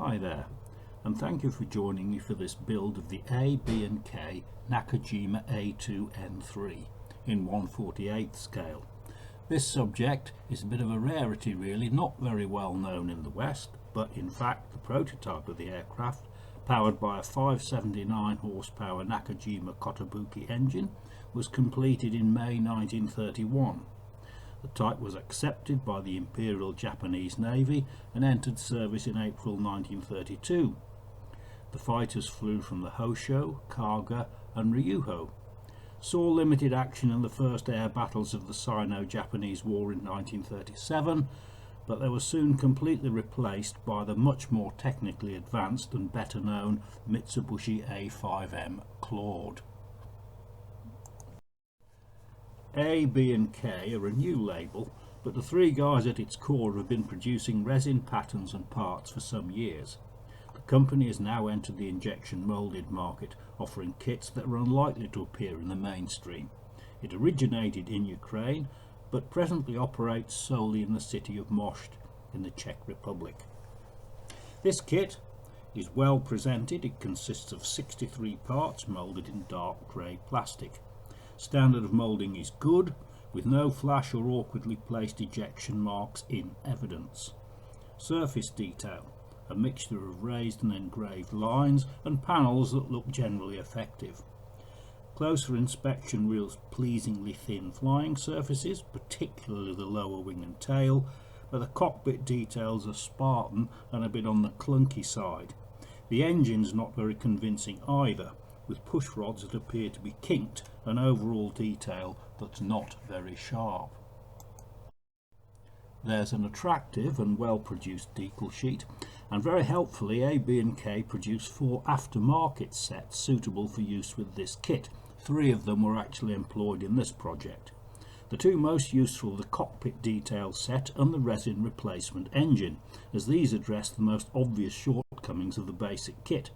Hi there, and thank you for joining me for this build of the A, B and K Nakajima A2N3 in 1/48 scale. This subject is a bit of a rarity really, not very well known in the West, but in fact the prototype of the aircraft, powered by a 579 horsepower Nakajima Kotobuki engine, was completed in May 1931. The type was accepted by the Imperial Japanese Navy and entered service in April 1932. The fighters flew from the Hosho, Kaga and Ryuho. Saw limited action in the first air battles of the Sino-Japanese War in 1937, but they were soon completely replaced by the much more technically advanced and better known Mitsubishi A5M Claude. A, B and K are a new label, but the three guys at its core have been producing resin patterns and parts for some years. The company has now entered the injection moulded market, offering kits that are unlikely to appear in the mainstream. It originated in Ukraine, but presently operates solely in the city of Most in the Czech Republic. This kit is well presented. It consists of 63 parts moulded in dark grey plastic. Standard of moulding is good, with no flash or awkwardly placed ejection marks in evidence. Surface detail, a mixture of raised and engraved lines and panels that look generally effective. Closer inspection reveals pleasingly thin flying surfaces, particularly the lower wing and tail, but the cockpit details are Spartan and a bit on the clunky side. The engine's not very convincing either, with push rods that appear to be kinked and overall detail that's not very sharp. There's an attractive and well produced decal sheet, and very helpfully A, B and K produce 4 aftermarket sets suitable for use with this kit. 3 of them were actually employed in this project. The 2 most useful are the cockpit detail set and the resin replacement engine, as these address the most obvious shortcomings of the basic kit.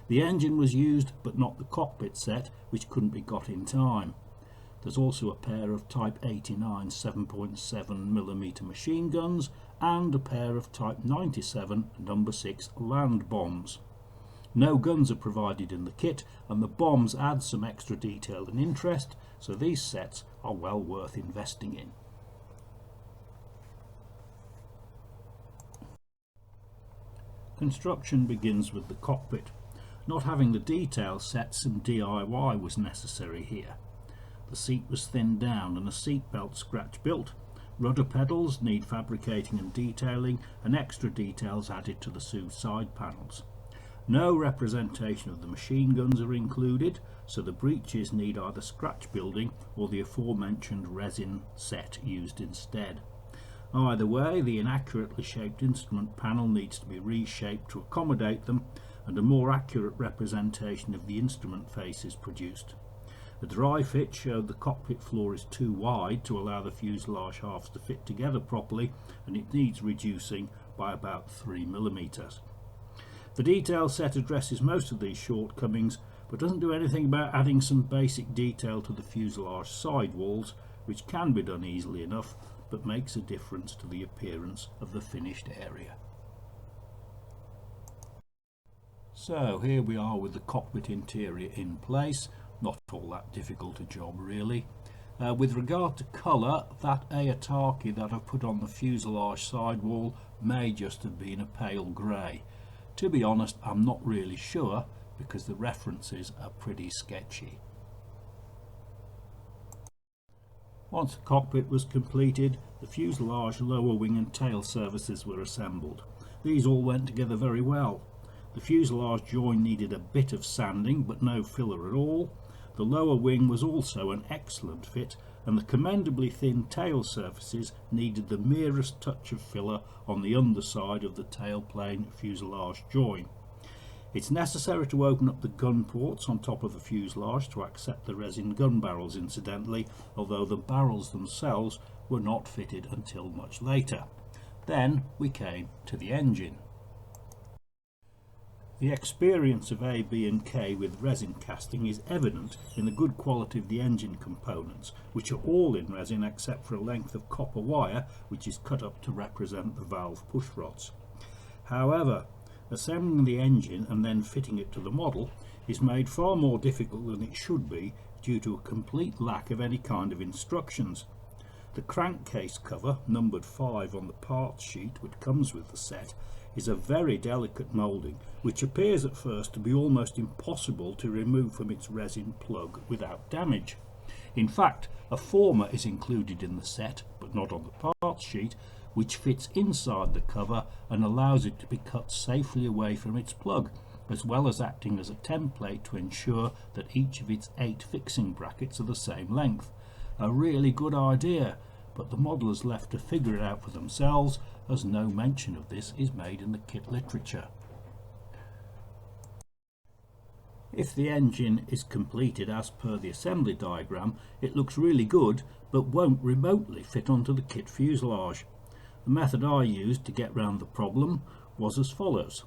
The engine was used, but not the cockpit set, which couldn't be got in time. There's also a pair of Type 89 7.7mm machine guns and a pair of Type 97 No. 6 land bombs. No guns are provided in the kit, and the bombs add some extra detail and interest, so these sets are well worth investing in. Construction begins with the cockpit. Not having the detail set, some DIY was necessary here. The seat was thinned down and a seat belt scratch built. Rudder pedals need fabricating and detailing, and extra details added to the side panels. No representation of the machine guns are included, so the breeches need either scratch building or the aforementioned resin set used instead. Either way, the inaccurately shaped instrument panel needs to be reshaped to accommodate them, and a more accurate representation of the instrument face is produced. The dry fit showed the cockpit floor is too wide to allow the fuselage halves to fit together properly, and it needs reducing by about 3mm. The detail set addresses most of these shortcomings, but doesn't do anything about adding some basic detail to the fuselage sidewalls, which can be done easily enough, but makes a difference to the appearance of the finished area. So here we are with the cockpit interior in place. Not all that difficult a job really. With regard to colour, that Ayataki that I've put on the fuselage sidewall may just have been a pale grey. To be honest, I'm not really sure because the references are pretty sketchy. Once the cockpit was completed, the fuselage, lower wing and tail surfaces were assembled. These all went together very well. The fuselage join needed a bit of sanding, but no filler at all. The lower wing was also an excellent fit, and the commendably thin tail surfaces needed the merest touch of filler on the underside of the tailplane fuselage join. It's necessary to open up the gun ports on top of the fuselage to accept the resin gun barrels incidentally, although the barrels themselves were not fitted until much later. Then we came to the engine. The experience of A, B and K with resin casting is evident in the good quality of the engine components, which are all in resin except for a length of copper wire which is cut up to represent the valve push rods. However, Assembling the engine and then fitting it to the model is made far more difficult than it should be due to a complete lack of any kind of instructions. The crankcase cover, numbered 5 on the parts sheet which comes with the set, is a very delicate moulding which appears at first to be almost impossible to remove from its resin plug without damage. In fact, a former is included in the set, but not on the parts sheet, which fits inside the cover and allows it to be cut safely away from its plug, as well as acting as a template to ensure that each of its 8 fixing brackets are the same length. A really good idea, but the modelers left to figure it out for themselves, as no mention of this is made in the kit literature. If the engine is completed as per the assembly diagram, it looks really good, but won't remotely fit onto the kit fuselage. The method I used to get round the problem was as follows.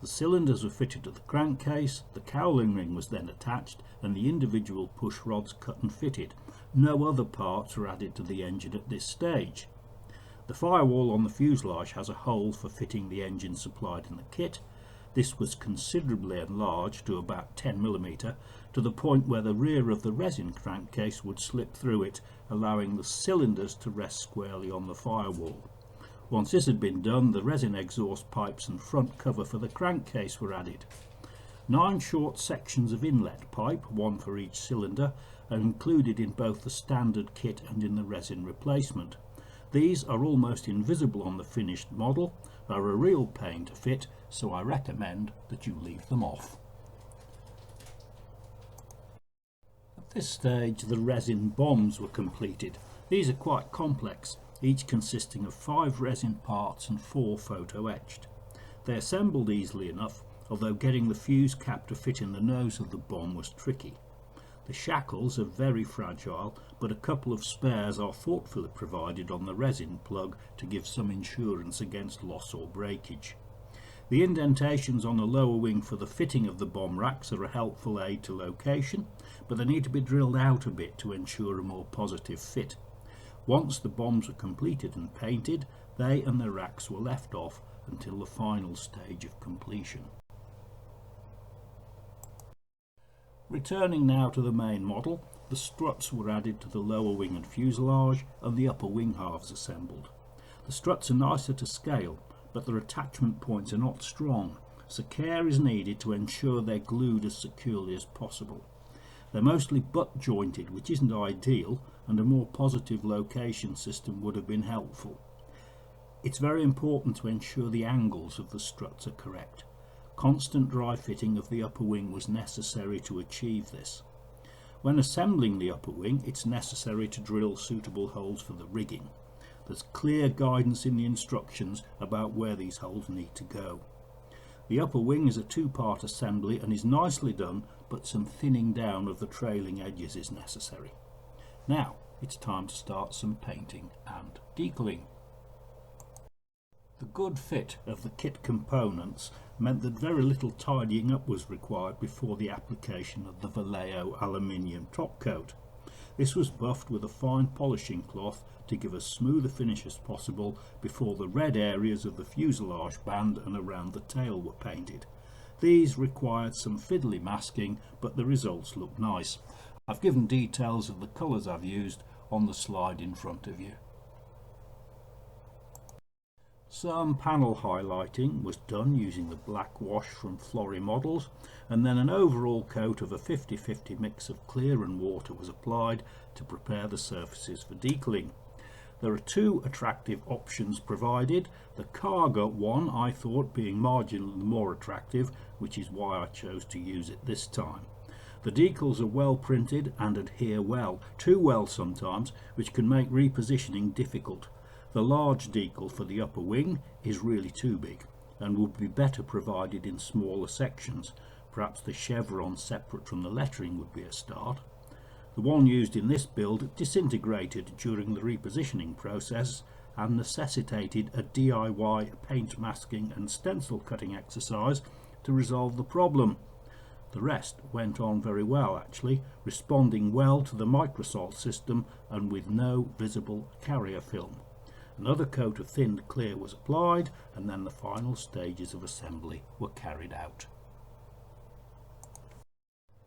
The cylinders were fitted to the crankcase, the cowling ring was then attached, and the individual push rods cut and fitted. No other parts were added to the engine at this stage. The firewall on the fuselage has a hole for fitting the engine supplied in the kit. This was considerably enlarged to about 10mm, to the point where the rear of the resin crankcase would slip through it, allowing the cylinders to rest squarely on the firewall. Once this had been done, the resin exhaust pipes and front cover for the crankcase were added. 9 short sections of inlet pipe, 1 for each cylinder, are included in both the standard kit and in the resin replacement. These are almost invisible on the finished model, are a real pain to fit, so I recommend that you leave them off. At this stage the resin bombs were completed. These are quite complex, each consisting of 5 resin parts and 4 photo etched. They assembled easily enough, although getting the fuse cap to fit in the nose of the bomb was tricky. The shackles are very fragile, but a couple of spares are thoughtfully provided on the resin plug to give some insurance against loss or breakage. The indentations on the lower wing for the fitting of the bomb racks are a helpful aid to location, but they need to be drilled out a bit to ensure a more positive fit. Once the bombs were completed and painted, they and the racks were left off until the final stage of completion. Returning now to the main model, the struts were added to the lower wing and fuselage, and the upper wing halves assembled. The struts are nicer to scale, but their attachment points are not strong, so care is needed to ensure they're glued as securely as possible. They're mostly butt jointed, which isn't ideal, and a more positive location system would have been helpful. It's very important to ensure the angles of the struts are correct. Constant dry fitting of the upper wing was necessary to achieve this. When assembling the upper wing, it's necessary to drill suitable holes for the rigging. There's clear guidance in the instructions about where these holes need to go. The upper wing is a 2-part assembly and is nicely done, but some thinning down of the trailing edges is necessary. Now it's time to start some painting and decaling. The good fit of the kit components meant that very little tidying up was required before the application of the Vallejo aluminium top coat. This was buffed with a fine polishing cloth to give as smooth a finish as possible before the red areas of the fuselage band and around the tail were painted. These required some fiddly masking, but the results look nice. I've given details of the colours I've used on the slide in front of you. Some panel highlighting was done using the black wash from Flory Models, and then an overall coat of a 50-50 mix of clear and water was applied to prepare the surfaces for decaling. There are 2 attractive options provided, the Cargo one I thought being marginally more attractive, which is why I chose to use it this time. The decals are well printed and adhere well, too well sometimes, which can make repositioning difficult. The large decal for the upper wing is really too big and would be better provided in smaller sections. Perhaps the chevron separate from the lettering would be a start. The one used in this build disintegrated during the repositioning process and necessitated a DIY paint masking and stencil cutting exercise to resolve the problem. The rest went on very well actually, responding well to the microsalt system and with no visible carrier film. Another coat of thinned clear was applied, and then the final stages of assembly were carried out.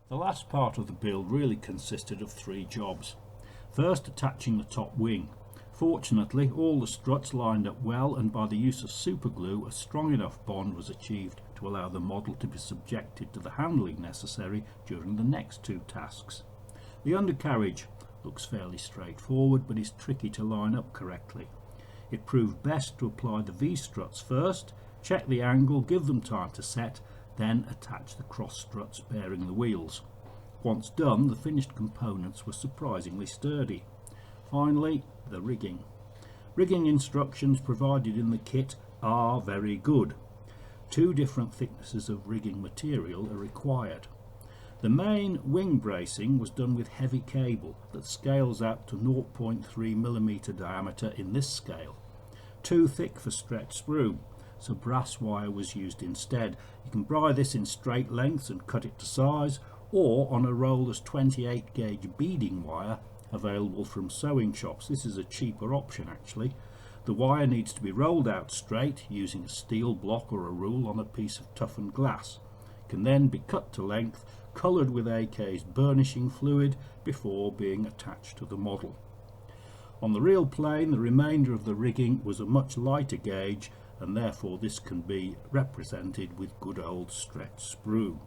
The last part of the build really consisted of 3 jobs. First, attaching the top wing. Fortunately, all the struts lined up well, and by the use of superglue a strong enough bond was achieved to allow the model to be subjected to the handling necessary during the next 2 tasks. The undercarriage looks fairly straightforward, but is tricky to line up correctly. It proved best to apply the V-struts first, check the angle, give them time to set, then attach the cross struts bearing the wheels. Once done, the finished components were surprisingly sturdy. Finally, the rigging. Rigging instructions provided in the kit are very good. 2 different thicknesses of rigging material are required. The main wing bracing was done with heavy cable that scales out to 0.3mm diameter in this scale. Too thick for stretch sprue, so brass wire was used instead. You can buy this in straight lengths and cut it to size, or on a roller's 28 gauge beading wire available from sewing shops. This is a cheaper option actually. The wire needs to be rolled out straight using a steel block or a rule on a piece of toughened glass. It can then be cut to length, coloured with AK's burnishing fluid before being attached to the model. On the real plane, the remainder of the rigging was a much lighter gauge, and therefore this can be represented with good old stretch sprue.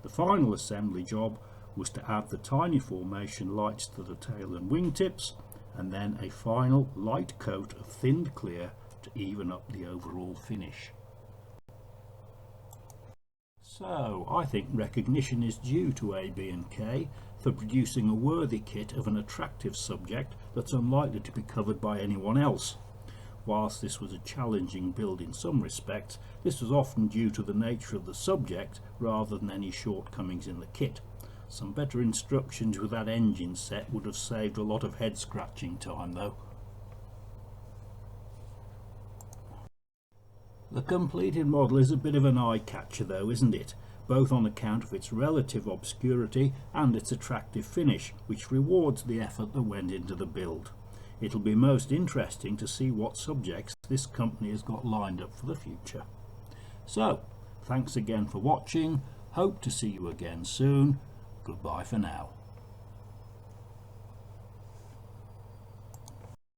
The final assembly job was to add the tiny formation lights to the tail and wingtips, and then a final light coat of thinned clear to even up the overall finish. So I think recognition is due to AB&K for producing a worthy kit of an attractive subject that's unlikely to be covered by anyone else. Whilst this was a challenging build in some respects, this was often due to the nature of the subject rather than any shortcomings in the kit. Some better instructions with that engine set would have saved a lot of head scratching time though. The completed model is a bit of an eye-catcher though, isn't it? Both on account of its relative obscurity and its attractive finish, which rewards the effort that went into the build. It'll be most interesting to see what subjects this company has got lined up for the future. So, thanks again for watching. Hope to see you again soon. Goodbye for now.